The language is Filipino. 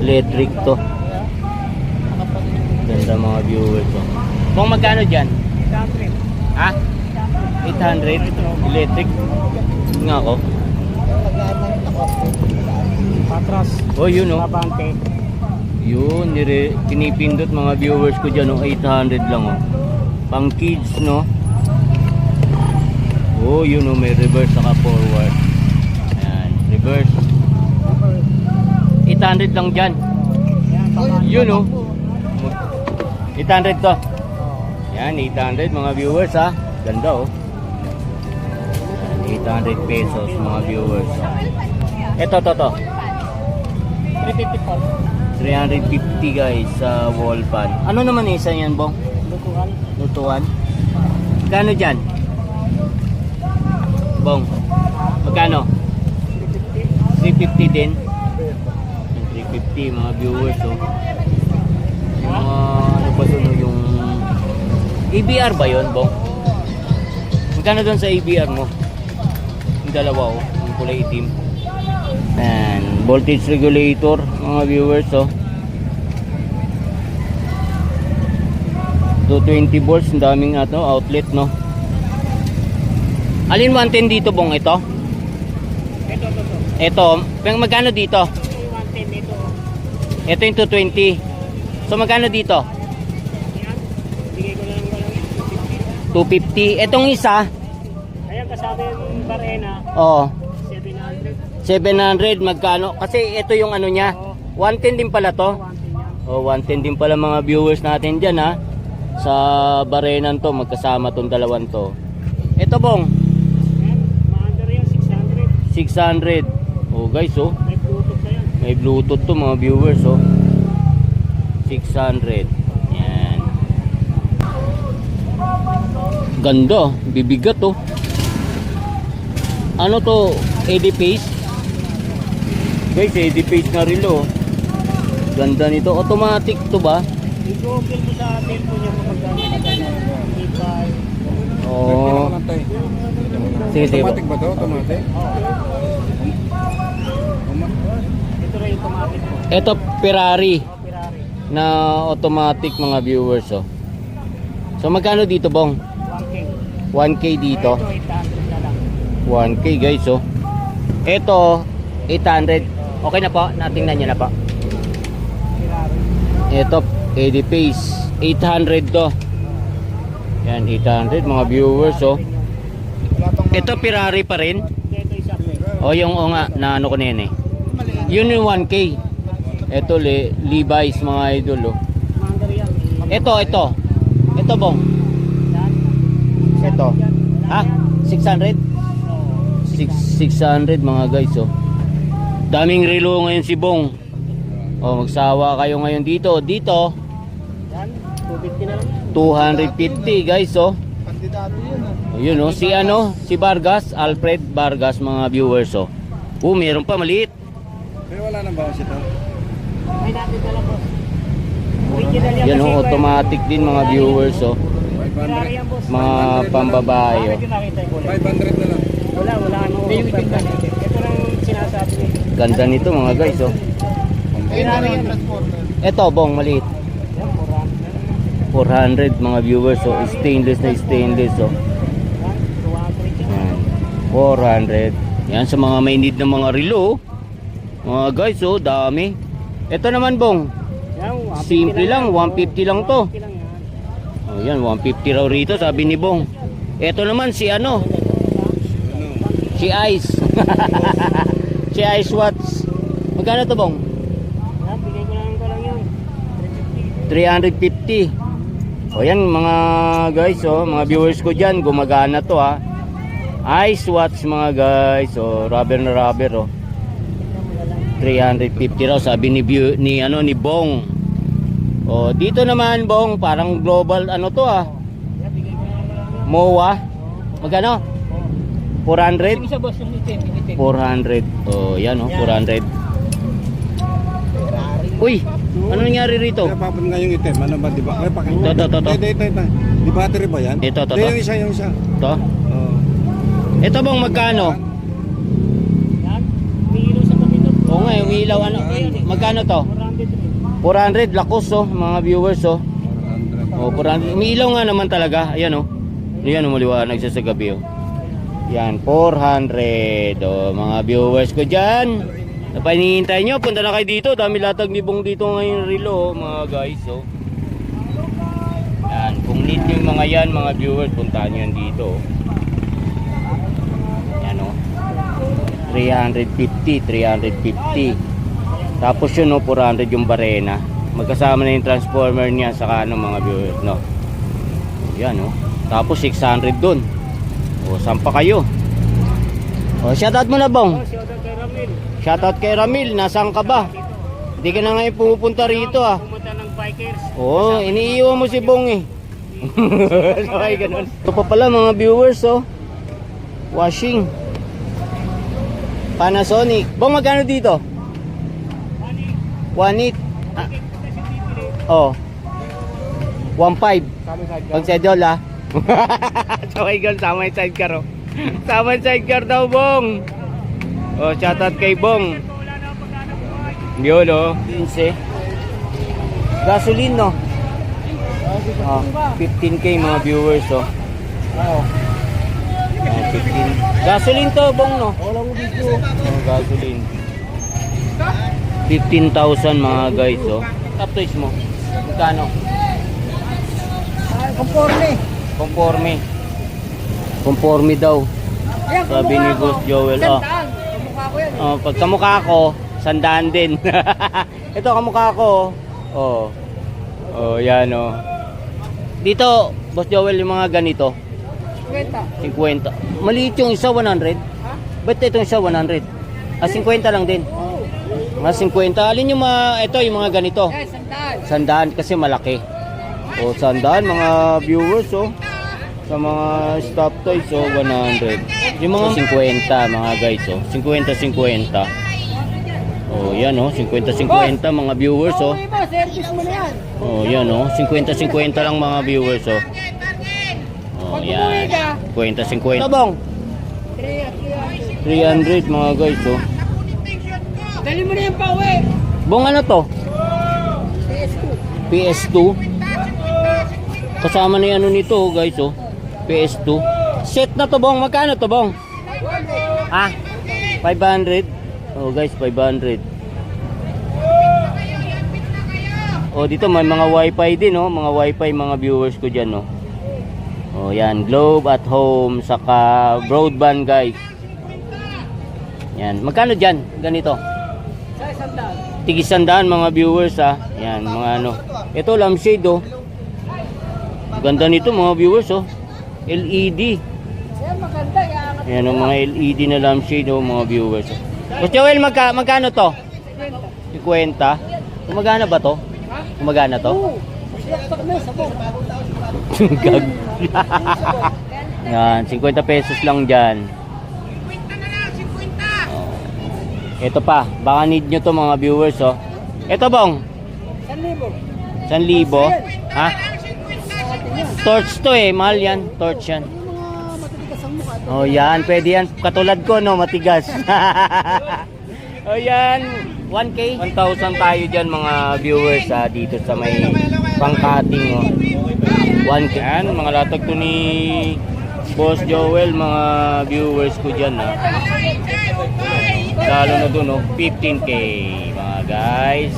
Electric to. Ganda mga viewers to. Kung magkano dyan? 800. Ha? 800? Electric? Nga ako. Patras. Oh, yun oh. Abante. Yun, pinipindot mga viewers ko dyan, oh, 800 lang oh. Pang kids, no? Oh, yun oh, may reverse saka forward. Ayan, reverse. 800 lang dyan. Yun oh. 800 to. Ayan, 800 mga viewers ha. Ganda oh. 800 pesos mga viewers. Ito, to. 354. 350 guys sa wall fan. Ano naman isa yan, Bong? Lutuan. Lutuan. Magkano dyan? Bong, magkano? 350 din. 350 mga viewers oh. Yung mga ano ba ito, yung ABR ba yun, Bong? Magkano doon sa ABR mo? Yung dalawa oh, yung kulay itim. And voltage regulator mga viewers oh. 220 volts, ang daming outlet no. Alin 110 dito, Bong? Ito? Ito, magkano dito? 110 dito. Ito yung 220. So magkano dito? Bigay ko lang 250. Etong isa? Ayan, kasama yung barena. Oo. 700 700. magkano? Kasi ito yung ano niya. 110 din pala to. 110 yan. Oh, 110 din pala mga viewers natin diyan ha. Sa barenan to, magkasama tong dalawan to. Ito, Bong. Ayan, maandar yan, 600. 600. Oh, guys, oh. May Bluetooth na yan. May Bluetooth to mga viewers, oh. 600. Yan. Ganda, bibigat, oh. Ano to? AD pace? Guys, AD pace na rin, oh. Ganda nito. Automatic to ba? I-google mo sa cellphone niya kung magkano Oo. Sige, sige. Automatic ba to? Automatic? Ito rin yung automatic mo. Ito, Ferrari Ferrari. na automatic mga viewers, oh. So, magkano dito, Bong? 1K. 1K dito. Ito, 800 na lang. 1K guys oh. Ito 800. Okay na po, natingnan niyo na po. Ferrari. Ito AD pace 800 to. Yan 800 mga viewers oh. Ito Ferrari pa rin. Ito isa. O yung nga na ano ko na yan eh. Yun yung 1K. Ito Levi's mga idol oh. Maandar yan. Ito Bong. Yan. Ito. Ha? 600? Oo. 600 mga guys oh. Daming relo ngayon si Bong. Oh, magsawa kayo ngayon dito. Dito Yan. 250 na lang. 250 guys oh. Kandidato yun ah. Ayun oh, si Vargas, Alfred Vargas mga viewers oh. Oh, meron pa maliit. Pero wala nang bawas ito. May natin na lang, boss. Original yan. Yan kasi oh, automatic din mga viewers oh. Ferrari yan, boss. Mga pambabae oh. Bakit yung nakita ko? 500 na lang. Wala ano. Ito lang sinasabi ko. Ganda nito mga guys oh. Ferrari yan, transporter. Ito Bong, maliit. Yan, 400. 400 mga viewers oh. Stainless na stainless oh. Yan, 200 yan. Yan. 400. Yan sa mga may need ng mga relo. Mga guys oh, dami. Ito naman Bong. Yan, 150 Simple lang, 150 lang to. 150 lang yan. Oh, yan 150 raw rito sabi ni Bong. Ito naman si ano? Si Ice. Si Ice Watch. Magkano to Bong? Yan, bigay ko lang yun. 350. O yan mga guys oh, mga viewers ko diyan, gumagana to ha. Ice Watch mga guys. Oh, rubber na rubber oh. 350 raw sabi ni ni Bong. Oh, dito naman Bong, parang global ano to ah. Yan, bigay ko lang yun. MOA. Magkano? 400? Yung isa, boss, yung itim. 400. Oh, yan oh, 400. Uy, ano nangyari rito? Kaya papunta nga yung item. Ano ba, di ba? Kaya pakinggan. Ito. Ito. Di battery ba yan? Ito. Hindi, yung isa. To. Ito Bong, magkano? Yan, may ilaw sa tabi doon. Oo nga nga, umiilaw ano. Magkano to? 400 lakos oh, mga viewers oh. Oh, 400. Umiilaw nga naman talaga. Ayan oh. Ayan oh, maliwanag siya sa gabi oh. Yan, 400 oh, mga viewers ko dyan. Napahinihintay nyo, punta na kayo dito. Dami latag ni Bong dito ngayon relo oh, mga guys oh. Yan, kung need nyo yung mga yan, mga viewers, puntahan nyo yan dito oh. Yan oh. 350. Tapos yun oh, 400 yung barena. Magkasama na yung transformer niya saka ano mga viewers no. Yan oh. Tapos 600 dun. O, saan pa kayo? O, shoutout mo na Bong. Shoutout kay Ramil. Nasaan ka ba? Hindi ka na ngayon pumupunta rito ah. Pumunta ng bikers. Oo, iniiwan mo si Bong eh. Sabay ganun. Ito pa pala mga viewers oh. Washing Panasonic. Bong, magkano dito? 1.8. Oh. 1.5. Pag sedol ah. Sabay ganun, sama yung sidecar oh. Sama yung sidecar daw Bong. Oh, shoutout kay Bong. Yun oh. 15. Gasoline no. Oh, 15k mga viewers oh. Oh, 15. Gasoline to Bong no. Oh, gasoline. 15,000 mga guys oh. Top toys mo. Magkano? Conforme daw. Sabi ni Boss Joel oh. Oh, pag kamukha ko, 100 din. Ito kamukha ko oh. Oh, yan oh. Dito, Boss Joel, yung mga ganito 50. Maliit yung isa 100. Ba't itong isa 100? Ah, 50 lang din. Mga 50. Alin yung mga, ito yung mga ganito? 100 kasi malaki. O, 100 mga viewers oh. Sa mga stop toys oh, 100. Yung mga 50 mga guys oh. 50-50. Oh, yan oh, 50-50 mga viewers oh. Oh, yan oh, 50-50 lang mga viewers oh. Oh, yan. 50-50. Tabong. 300 mga guys oh. Dali mo na yung pauwi. Bong, ano to? PS2. Kasama na yung ano nito oh, guys oh. PS2. Set na to Bong. Magkano to Bong? Ah, 500. Oh guys, 500. Oh, dito may mga wifi din oh. Mga wifi mga viewers ko dyan oh. Oh, yan, Globe at Home saka broadband guys. Yan, magkano dyan? Ganito. Tig-100 mga viewers ah. Yan, mga ano. Ito lampshade oh. Ganda nito mga viewers oh. LED. Yan ang mga LED na lampshade oh, mga viewers. Boss Joel, magkano to? 50. Gumagana ba to? Gumagana to? Gag. Yan, 50 pesos lang dyan. Oh. Ito pa, baka need nyo to mga viewers oh. Ito Bong? 1,000. 1,000? Ha? Torch to eh, mahal yan. Torch yan. Oh yan, pwede yan. Katulad ko no, matigas. Oh yan, 1K. 1,000 tayo dyan mga viewers ha, dito sa may pang-cutting oh. 1K. Yan, mga latag to ni Boss Joel, mga viewers ko dyan ha. Lalo na dun oh, 15K mga guys.